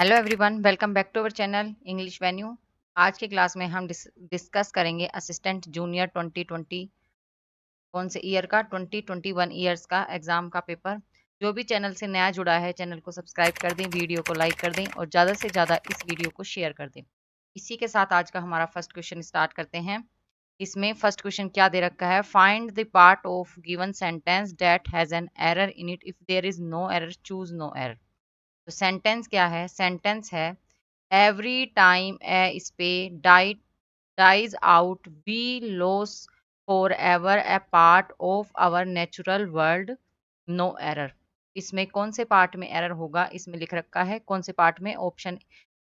Hello everyone, welcome back to our channel English venue. आज की class में हम डिस्कस करेंगे असिस्टेंट जूनियर 2020 कौन से ईयर का 2021 ईयर्स का एग्जाम का पेपर। जो भी चैनल से नया जुड़ा है चैनल को सब्सक्राइब कर दें, वीडियो को लाइक कर दें और ज़्यादा से ज़्यादा इस वीडियो को शेयर कर दें। इसी के साथ आज का हमारा फर्स्ट क्वेश्चन स्टार्ट करते हैं। इसमें फर्स्ट क्वेश्चन क्या दे रखा है, find the part of given sentence that has an error in it, if there is no error choose no error. तो सेंटेंस क्या है? सेंटेंस है एवरी टाइम ए स्पे dies out we lose forever a part of our natural world, no error। इसमें कौन से part में error होगा? इसमें लिख रखा है कौन से पार्ट में। ऑप्शन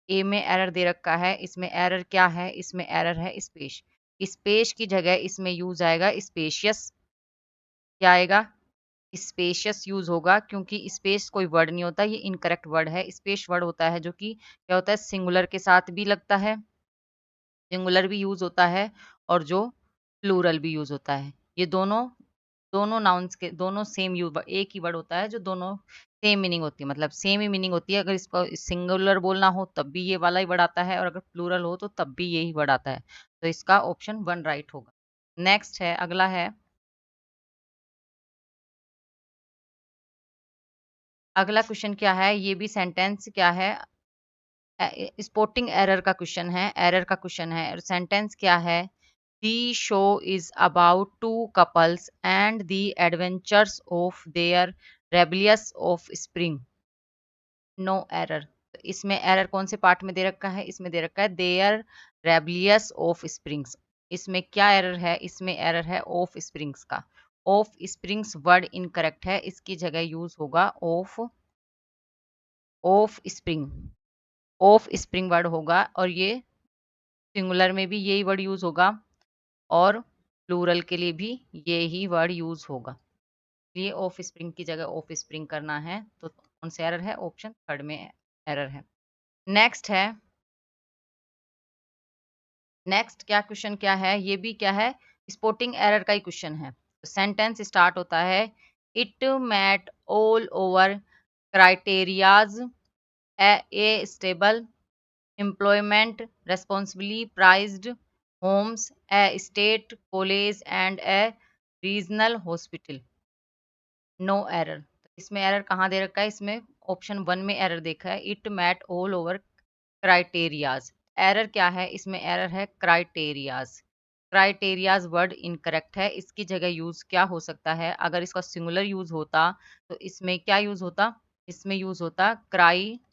ए में एरर दे रखा है। इसमें एरर क्या है? इसमें एरर है स्पेस। स्पेस की जगह इसमें यूज आएगा स्पेशियस। क्या आएगा? स्पेशियस यूज होगा, क्योंकि स्पेस कोई वर्ड नहीं होता, ये इनकरेक्ट वर्ड है। स्पेस वर्ड होता है जो कि क्या होता है, सिंगुलर के साथ भी लगता है, सिंगुलर भी यूज होता है और जो प्लूरल भी यूज होता है। ये दोनों दोनों नाउन्स के दोनों सेम यूज, एक ही वर्ड होता है जो दोनों सेम मीनिंग होती है, मतलब सेम ही मीनिंग होती है। अगर इसको सिंगुलर बोलना हो तब भी ये वाला ही वर्ड आता है और अगर प्लूरल हो तो तब भी यही वर्ड आता है। तो इसका ऑप्शन 1 राइट होगा। नेक्स्ट है, अगला है, अगला क्वेश्चन क्या है? ये भी सेंटेंस क्या है, स्पोर्टिंग एरर का क्वेश्चन है, एरर का क्वेश्चन है। सेंटेंस क्या है? The show is about two couples and the adventures of their rebellious of spring, no error. इसमें एरर कौन से पार्ट में दे रखा है? इसमें दे रखा है देयर रेबलियस ऑफ स्प्रिंग्स। इसमें क्या एरर है? इसमें एरर है ऑफ स्प्रिंग्स का। ऑफ स्प्रिंग्स वर्ड इनकरेक्ट है, इसकी जगह यूज होगा of spring. Of spring word होगा और ये सिंगुलर में भी यही वर्ड यूज होगा और प्लूरल के लिए भी यही वर्ड यूज होगा। ये ऑफ स्प्रिंग की जगह ऑफ स्प्रिंग करना है, तो कौन सा एरर है? ऑप्शन थर्ड में एरर है। नेक्स्ट है, नेक्स्ट क्या क्वेश्चन क्या है? ये भी क्या है, स्पोर्टिंग एरर का ही क्वेश्चन है। सेंटेंस स्टार्ट होता है it met all over criterias a stable employment, responsibly priced homes, a state college and a regional hospital, no error। इसमें एरर कहाँ दे रखा है? इसमें ऑप्शन 1 में एरर देखा है, it met all over criterias. Error क्या है? इसमें एरर है क्राइटेरियाज। क्राइटेरियाज वर्ड इनकरेक्ट है, इसकी जगह यूज क्या हो सकता है? अगर इसका सिंगुलर यूज होता तो इसमें क्या यूज होता? इसमें यूज होता क्राइटेरियन।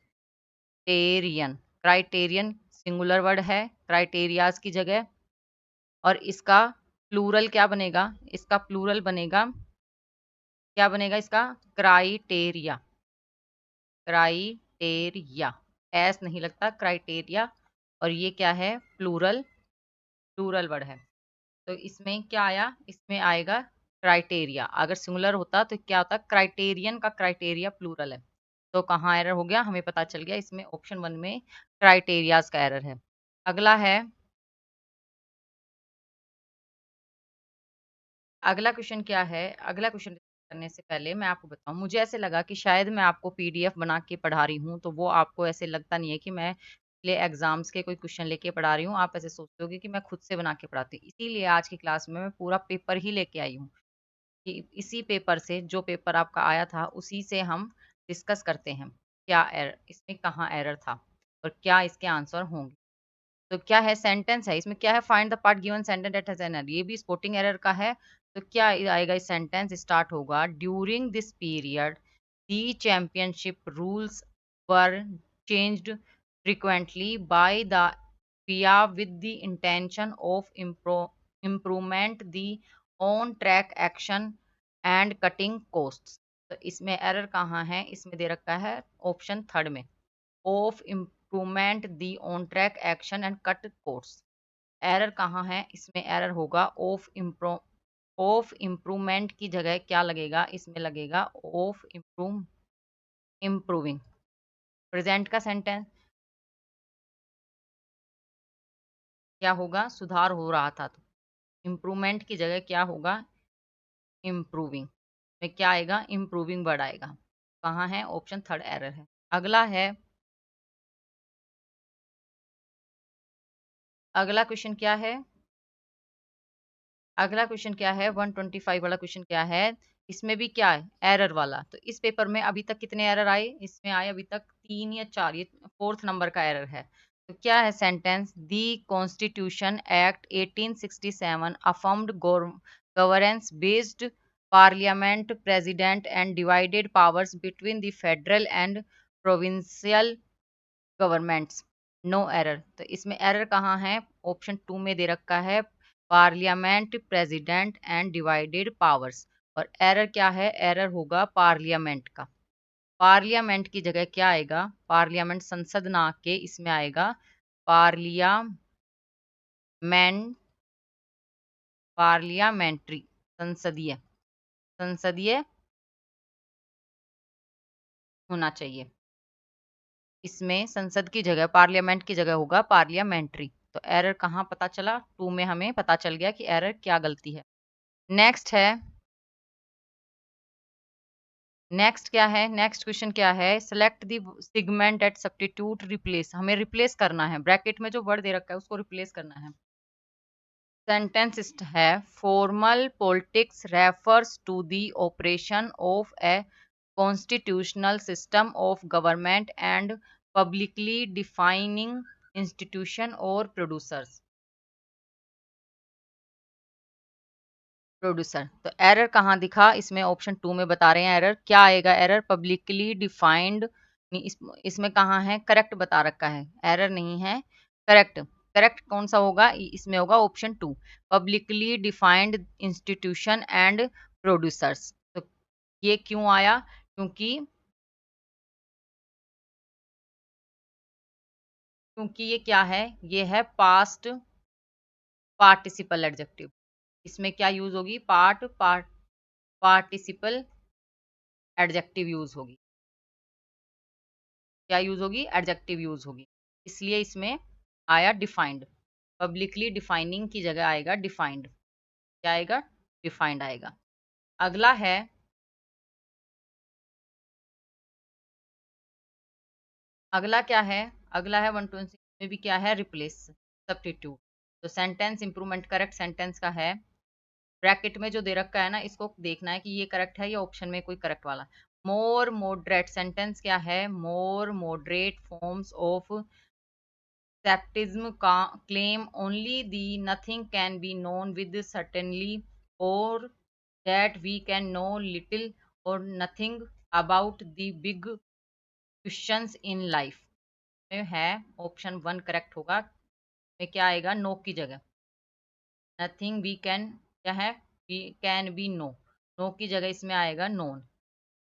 क्राइटेरियन सिंगुलर वर्ड है क्राइटेरियाज की जगह, और इसका प्लूरल क्या बनेगा? इसका प्लूरल बनेगा, क्या बनेगा इसका? क्राइटेरिया। क्राइटेरिया, एस नहीं लगता, क्राइटेरिया। और ये क्या है? प्लूरल, प्लूरल वर्ड है। तो इसमें क्या आया? इसमें आएगा क्राइटेरिया। अगर सिंगुलर होता तो क्या होता? क्राइटेरियन का क्राइटेरिया प्लूरल है। तो कहाँ एरर हो गया? हमें पता चल गया, इसमें ऑप्शन 1 में क्राइटेरियाज का एरर है। अगला है, अगला क्वेश्चन क्या है? अगला क्वेश्चन करने से पहले मैं आपको बताऊं, मुझे ऐसे लगा कि शायद मैं आपको पीडीएफ बना के पढ़ा रही हूँ, तो वो आपको ऐसे लगता नहीं है कि मैं पिछले एग्जाम्स के कोई क्वेश्चन लेके पढ़ा रही हूँ। आप ऐसे सोचते होगे कि मैं खुद से बना के पढ़ाती हूँ। इसीलिए आज की क्लास में मैं पूरा पेपर ही लेके आई हूँ कि इसी पेपर से, जो पेपर आपका आया था उसी से हम डिस्कस करते हैं क्या एरर, इसमें कहाँ एरर था और क्या इसके आंसर होंगे। तो क्या है? सेंटेंस है, इसमें क्या है? Find the part given sentence that has an error. ये भी स्पोर्टिंग एरर का है। तो क्या आएगा? इस सेंटेंस स्टार्ट होगा during this period the championship rules were changed frequently by the FIA with the intention of improvement the on track action and cutting costs। तो इसमें एरर कहाँ है? इसमें दे रखा है ऑप्शन थर्ड में, of improvement the on track action and cut course. Error कहाँ है? इसमें एरर होगा ऑफ इम्प्रूवमेंट की जगह क्या लगेगा? इसमें लगेगा ऑफ इम्प्रूविंग। प्रेजेंट का सेंटेंस क्या होगा? सुधार हो रहा था, तो इम्प्रूवमेंट की जगह क्या होगा? इम्प्रूविंग। में क्या आएगा? इम्प्रूविंग वर्ड आएगा। कहाँ है? ऑप्शन थर्ड एरर है। अगला है, अगला क्वेश्चन क्या है? अगला क्वेश्चन क्या है? 125 वाला क्वेश्चन क्या है? इसमें भी क्या है? एरर वाला। तो इस पेपर में अभी तक कितने एरर आए? इसमें आए अभी तक 3 या 4, ये 4th नंबर का एरर है। तो क्या है sentence? The constitution act 1867 affirmed governance based parliament president and divided powers between the federal and provincial governments. No error. तो इसमें एरर कहाँ है? ऑप्शन 2 में दे रखा है parliament president and divided powers. और एरर क्या है? एरर होगा पार्लियामेंट का। पार्लियामेंट की जगह क्या आएगा? पार्लियामेंट संसद ना के इसमें आएगा पार्लियामेंट, पार्लियामेंट्री, संसदीय, संसदीय होना चाहिए। इसमें संसद की जगह पार्लियामेंट की जगह होगा पार्लियामेंट्री। तो एरर कहाँ पता चला? 2 में हमें पता चल गया कि एरर क्या गलती है। नेक्स्ट है, नेक्स्ट क्या है? नेक्स्ट क्वेश्चन क्या है? Select the segment at substitute replace. हमें रिप्लेस करना है, ब्रैकेट में जो वर्ड दे रखा है उसको रिप्लेस करना है। सेंटेंस है formal politics refers to the operation of a constitutional system of government and publicly defining institution और प्रोड्यूसर्स। प्रोड्यूसर। तो एरर कहाँ दिखा? इसमें ऑप्शन 2 में बता रहे हैं एरर क्या आएगा। एरर पब्लिकली डिफाइंड, इसमें कहाँ है? करेक्ट बता रखा है, एरर नहीं है, करेक्ट। करेक्ट कौन सा होगा? इसमें होगा option 2, publicly defined institution and producers. तो ये क्यों आया? क्योंकि ये क्या है? ये है पास्ट पार्टिसिपल एडजेक्टिव। इसमें क्या यूज होगी? पार्टिसिपल एडजेक्टिव यूज होगी। क्या यूज होगी? एडजेक्टिव यूज होगी। इसलिए इसमें आया डिफाइंड। पब्लिकली डिफाइनिंग की जगह आएगा डिफाइंड। क्या आएगा? डिफाइंड आएगा। अगला है, अगला क्या है? अगला है 126 में भी क्या है? Replace, substitute. तो सेंटेंस इंप्रूवमेंट करेक्ट सेंटेंस का है, ब्रैकेट में जो दे रखा है ना इसको देखना है कि ये करेक्ट है या ऑप्शन में कोई करेक्ट वाला। मोर मॉडरेट सेंटेंस क्या है? More moderate forms of Septism claim only the nothing can be known with certainty, or that we can know little or nothing about the big questions in life। में है option 1 correct होगा। में क्या आएगा? No की जगह nothing we can, क्या है? We can be no. No की जगह इसमें आएगा नोन।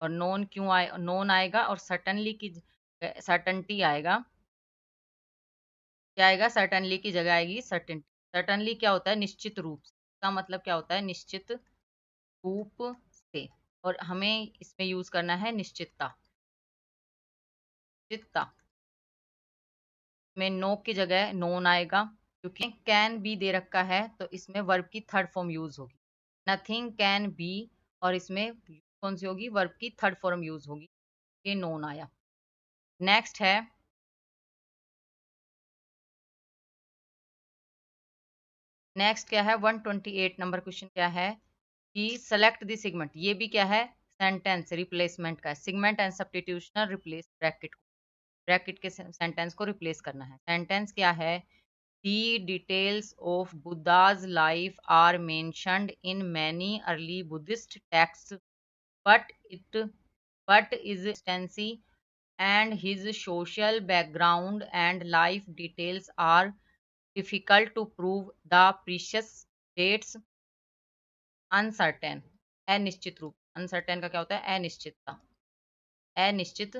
और नोन क्यों आए? नोन आएगा और सर्टनली की सर्टनटी आएगा। क्या आएगा? सर्टनली की जगह आएगी सर्टेनिटी। सर्टनली क्या होता है? निश्चित रूप से। इसका मतलब क्या होता है? निश्चित रूप से। और हमें इसमें यूज करना है निश्चितता। निश्चितता में नो की जगह नोन आएगा, क्योंकि कैन बी दे रखा है तो इसमें वर्ब की थर्ड फॉर्म यूज होगी। नथिंग कैन बी, और इसमें कौन सी होगी? वर्ब की थर्ड फॉर्म यूज होगी। ये नोन आया। नेक्स्ट है, नेक्स्ट क्या है? 128 नंबर क्वेश्चन क्या है कि सेलेक्ट द सेगमेंट। ये भी क्या है? सेंटेंस रिप्लेसमेंट का। सेगमेंट एंड सब्स्टिट्यूशनल रिप्लेस, ब्रैकेट को, ब्रैकेट के सेंटेंस को रिप्लेस करना है। सेंटेंस क्या है? The details of Buddha's life are mentioned in many early Buddhist texts, but it but his existence and his social background and life details are difficult to prove. The precious dates uncertain, अनिश्चित रूप। Uncertain का क्या होता है? अनिश्चितता, अनिश्चित।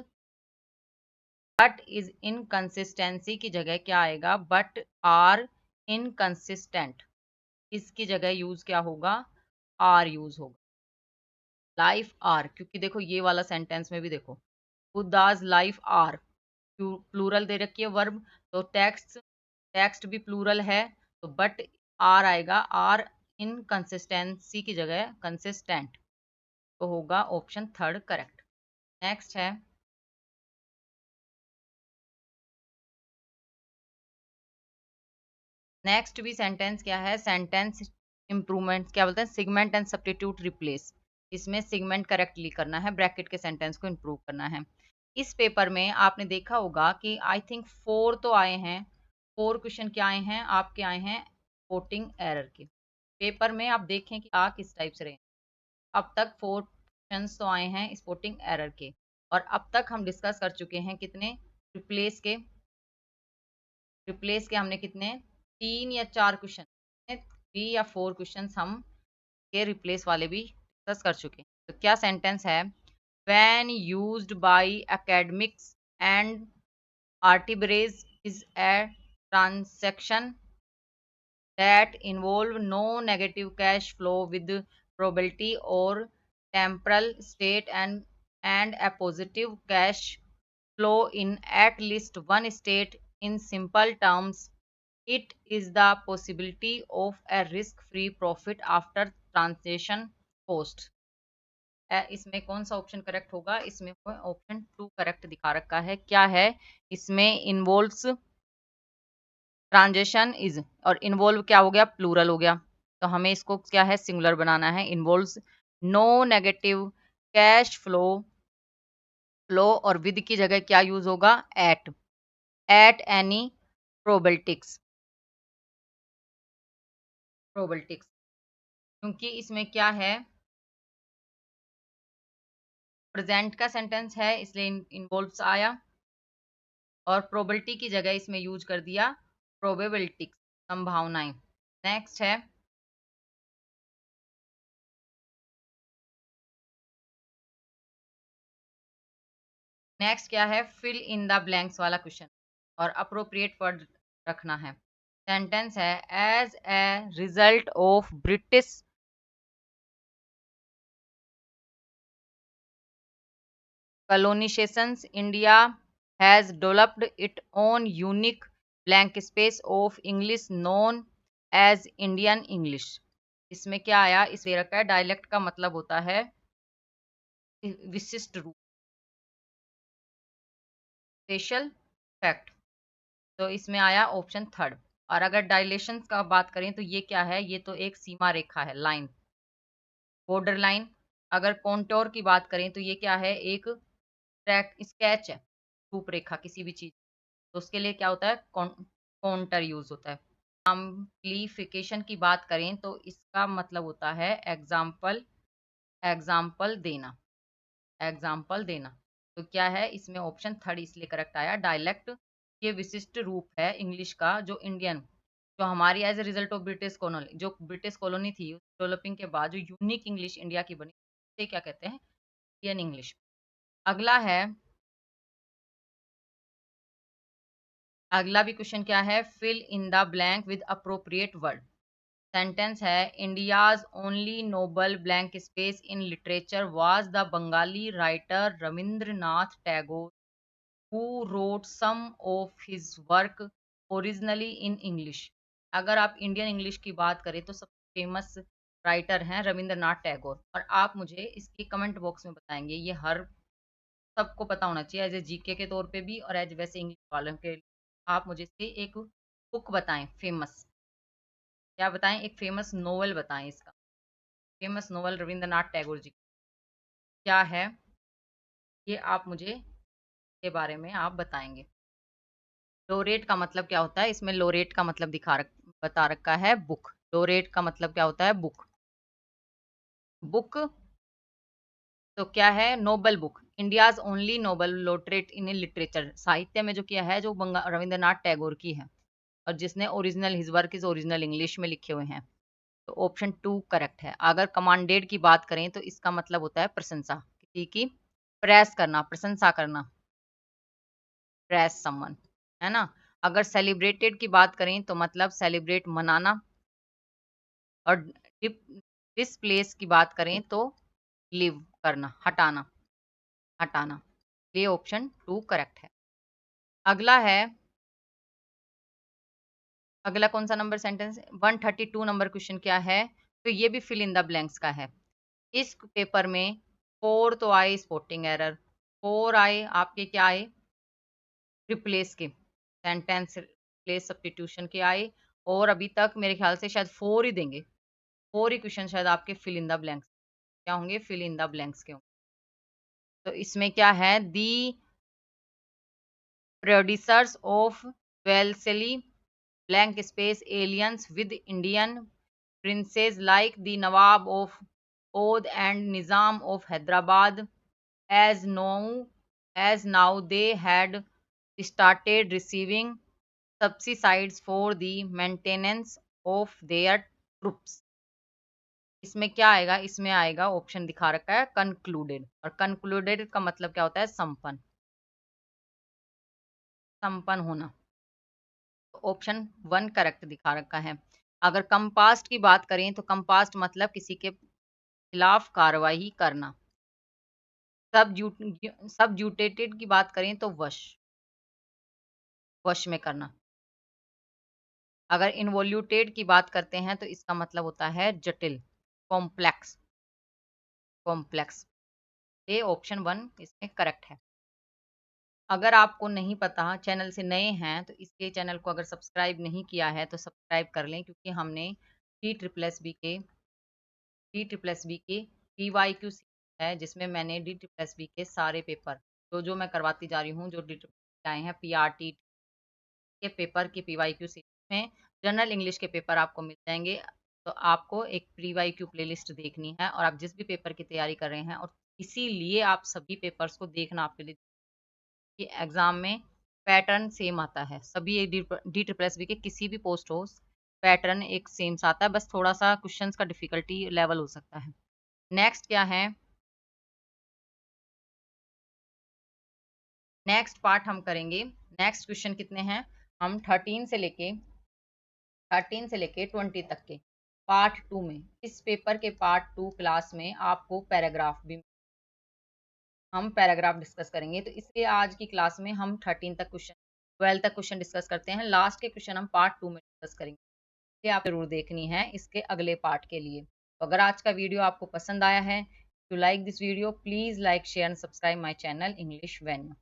But is inconsistency की जगह क्या आएगा? But are inconsistent. इसकी जगह यूज क्या होगा? आर यूज होगा। लाइफ आर, क्योंकि देखो ये वाला सेंटेंस में भी देखो बुद्धाज लाइफ आर, प्लूरल दे रखी है वर्ब, तो टेक्स्ट, टेक्स्ट भी प्लूरल है, तो बट आर आएगा। आर इनकंसिस्टेंसी की जगह कंसिस्टेंट, तो होगा ऑप्शन 3 करेक्ट। नेक्स्ट है, नेक्स्ट भी सेंटेंस क्या है, सेंटेंस इंप्रूवमेंट, क्या बोलते हैं, सिगमेंट एंड सब्स्टिट्यूट रिप्लेस। इसमें सिगमेंट करेक्टली करना है, ब्रैकेट के सेंटेंस को इंप्रूव करना है। इस पेपर में आपने देखा होगा कि आई थिंक 4 तो आए हैं, 4 क्वेश्चन क्या आए हैं आपके, आए हैं स्पोर्टिंग एरर के। पेपर में आप देखें कि आ किस टाइप से रहे। अब तक 4 क्वेश्चन तो आए हैं स्पोर्टिंग एरर के, और अब तक हम डिस्कस कर चुके हैं कितने, रिप्लेस के। रिप्लेस के हमने कितने, 3 या 4 क्वेश्चन, 3 या 4 क्वेश्चन हम के रिप्लेस वाले भी डिस्कस कर चुके हैं। तो क्या सेंटेंस है, when used by academics and arbitrage is a transaction that involve no negative cash flow with probability or temporal state, and a positive cash flow in at least one state. In simple terms, it is the possibility of a risk-free profit after transaction cost. इसमें कौन सा option correct होगा, इसमें option 2 correct दिखा रखा है। क्या है इसमें, इन्वॉल्व्स ट्रांजेक्शन इज, और इन्वॉल्व क्या हो गया, प्लूरल हो गया, तो हमें इसको क्या है, सिंगुलर बनाना है। Involves no negative cash flow, flow और विद की जगह क्या यूज होगा, एट एनी प्रोबेटिक्स, प्रोबेटिक्स, क्योंकि इसमें क्या है, प्रेजेंट का सेंटेंस है इसलिए इन्वॉल्व्स आया, और प्रोबेबिलिटी की जगह इसमें यूज कर दिया प्रोबेबिलिटिक्स, संभावनाएं। नेक्स्ट है, नेक्स्ट क्या है, फिल इन द ब्लैंक्स वाला क्वेश्चन, और अप्रोप्रिएट वर्ड रखना है। सेंटेंस है, as a result of British colonizations, India has developed its own unique blank space of English known as Indian English. इसमें क्या आया, इस दे रखा है, डायलेक्ट का मतलब होता है विशिष्ट रूप, स्पेशल फैक्ट, तो इसमें आया ऑप्शन 3। और अगर डायलेशन का बात करें तो ये क्या है, ये तो एक सीमा रेखा है, लाइन, बॉर्डर लाइन। अगर कॉन्टोर की बात करें तो ये क्या है, एक ट्रैक, स्केच है, रूपरेखा किसी भी चीज, तो उसके लिए क्या होता है, कॉन्टर यूज होता है। एम्प्लीफिकेशन की बात करें तो इसका मतलब होता है एग्जाम्पल, एग्जाम्पल देना, एग्जाम्पल देना। तो क्या है इसमें ऑप्शन 3 इसलिए करेक्ट आया। डायलेक्ट ये विशिष्ट रूप है इंग्लिश का, जो इंडियन, जो हमारी as a result of British colony, जो ब्रिटिश कॉलोनी थी डेवलपिंग के बाद जो यूनिक इंग्लिश इंडिया की बनी, उसे क्या कहते हैं, इंडियन इंग्लिश। अगला है, अगला भी क्वेश्चन क्या है, fill in the blank with appropriate word. Sentence है, India's only Nobel blank space in literature was the Bengali writer Rabindranath Tagore who wrote some of his work originally in English। अगर आप इंडियन इंग्लिश की बात करें तो सबसे फेमस राइटर हैं रविंद्रनाथ टैगोर, और आप मुझे इसकी कमेंट बॉक्स में बताएंगे, ये हर सबको पता होना चाहिए, एज ए जीके के तौर पे भी और एज वैसे इंग्लिश वालों के। आप मुझे इसकी एक बुक बताएं फेमस, क्या बताएं, एक फेमस नोवेल बताएं, इसका फेमस नोवेल रविंद्रनाथ टैगोर जी क्या है, ये आप मुझे के बारे में आप बताएंगे। लोरेट का मतलब क्या होता है, इसमें लोरेट का मतलब बता रखा है बुक। लोरेट का मतलब क्या होता है, बुक, बुक, तो क्या है, Nobel book, India's only Nobel laureate in literature, साहित्य में जो किया है, जो रविंद्रनाथ टैगोर की है, और जिसने original, his work is original English में लिखे हुए हैं। तो ऑप्शन 2 करेक्ट है। अगर कमांडेड की बात करें तो इसका मतलब होता है प्रशंसा, किसी की प्रेस करना, प्रशंसा करना, प्रेस समवन, है ना। अगर सेलिब्रेटेड की बात करें तो मतलब सेलिब्रेट, मनाना, और डिसप्लेस की बात करें तो लिव करना, हटाना, हटाना। ये ऑप्शन 2 करेक्ट है। अगला है, अगला कौन सा नंबर सेंटेंस, 132 नंबर क्वेश्चन क्या है, तो ये भी फिल इन द ब्लैंक्स का है। इस पेपर में 4 तो आए स्पोर्टिंग एरर, 4 आए आपके क्या आए, रिप्लेस के, सेंटेंस रिप्लेस सब्स्टिट्यूशन के आए, और अभी तक मेरे ख्याल से शायद 4 ही देंगे, 4 ही क्वेश्चन शायद आपके फिल इन द ब्लैंक्स क्या होंगे, फिल इन द ब्लैंक्स के होंगे। तो इसमें क्या है, the producers of Wellesley blank space aliens with Indian princes like the Nawab of Oudh and Nizam of Hyderabad, as now they had started receiving subsidies for the maintenance of their troops। इसमें क्या आएगा, इसमें आएगा option दिखा रखा है concluded, और concluded का मतलब क्या होता है, संपन्न, संपन्न होना। ऑप्शन 1 करेक्ट दिखा रखा है। अगर कंपास्ट की बात करें तो कंपास्ट मतलब किसी के खिलाफ कार्रवाई करना। सबजूटेटेड की बात करें तो वश, वश में करना। अगर इनवोल्यूटेड की बात करते हैं तो इसका मतलब होता है जटिल, कॉम्प्लेक्स, कॉम्प्लेक्स। ये ऑप्शन 1 इसमें करेक्ट है। अगर आपको नहीं पता, चैनल से नए हैं, तो इसके चैनल को अगर सब्सक्राइब नहीं किया है तो सब्सक्राइब कर लें, क्योंकि हमने DSSS के PYQ है, जिसमें मैंने DSSS के सारे पेपर जो मैं करवाती जा रही हूँ, जो DSSS आए हैं PRT के पेपर के PYQ सीरीज में जनरल इंग्लिश के पेपर आपको मिल जाएंगे। तो आपको एक PYQ प्लेलिस्ट देखनी है, और आप जिस भी पेपर की तैयारी कर रहे हैं, और इसीलिए आप सभी पेपर्स को देखना आपके लिए कि एग्जाम में पैटर्न सेम आता है। सभी DSSS के किसी भी पोस्ट हो, पैटर्न एक सेम सा आता है, बस थोड़ा सा क्वेश्चंस का डिफिकल्टी लेवल हो सकता है। नेक्स्ट क्या है, नेक्स्ट पार्ट हम करेंगे। नेक्स्ट क्वेश्चन कितने हैं, हम 13 से लेके 20 तक के पार्ट 2 में, इस पेपर के पार्ट 2 क्लास में आपको पैराग्राफ भी, हम पैराग्राफ डिस्कस करेंगे। तो इसलिए आज की क्लास में हम 13 तक क्वेश्चन, 12 तक क्वेश्चन डिस्कस करते हैं। लास्ट के क्वेश्चन हम पार्ट 2 में डिस्कस करेंगे, ये आप जरूर देखनी है इसके अगले पार्ट के लिए। तो अगर आज का वीडियो आपको पसंद आया है, to like this video, please like, share and subscribe my channel English Venue।